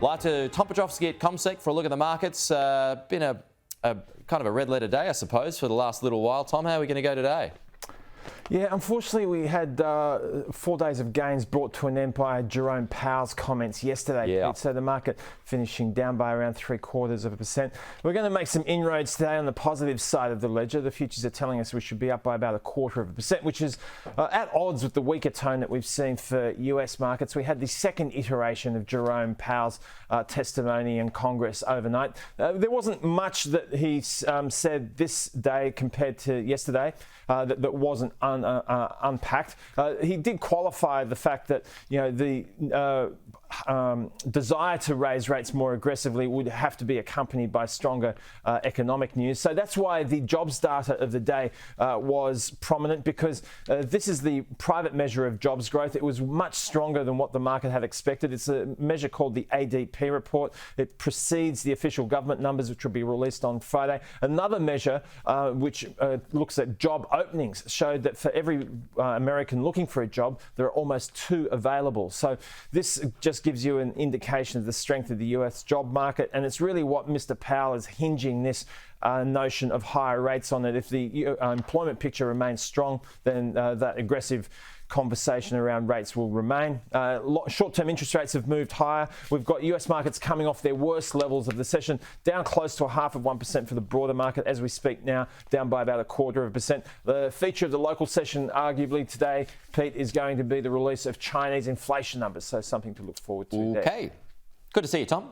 Like to Tom Piotrowski at CommSec for a look at the markets. Been a kind of a red letter day, I suppose, for the last little while. Tom, how are we going to go today? Yeah, unfortunately, we had 4 days of gains brought to an end by Jerome Powell's comments yesterday. Yeah. Pete. So the market finishing down by around 0.75%. We're going to make some inroads today on the positive side of the ledger. The futures are telling us we should be up by about 0.25%, which is at odds with the weaker tone that we've seen for US markets. We had the second iteration of Jerome Powell's testimony in Congress overnight. There wasn't much that he said this day compared to yesterday that wasn't unpacked. He did qualify the fact that the desire to raise rates more aggressively would have to be accompanied by stronger economic news. So that's why the jobs data of the day was prominent, because this is the private measure of jobs growth. It was much stronger than what the market had expected. It's a measure called the ADP report. It precedes the official government numbers, which will be released on Friday. Another measure which looks at job openings showed that for every American looking for a job, there are almost 2 available. So this just gives you an indication of the strength of the US job market, and it's really what Mr. Powell is hinging this notion of higher rates on it. If the employment picture remains strong, then that aggressive conversation around rates will remain. Short-term interest rates have moved higher. We've got US markets coming off their worst levels of the session, down close to 0.5% for the broader market. As we speak now, down by about 0.25%. The feature of the local session, arguably today, Pete, is going to be the release of Chinese inflation numbers. So something to look forward to there. Okay. Good to see you, Tom.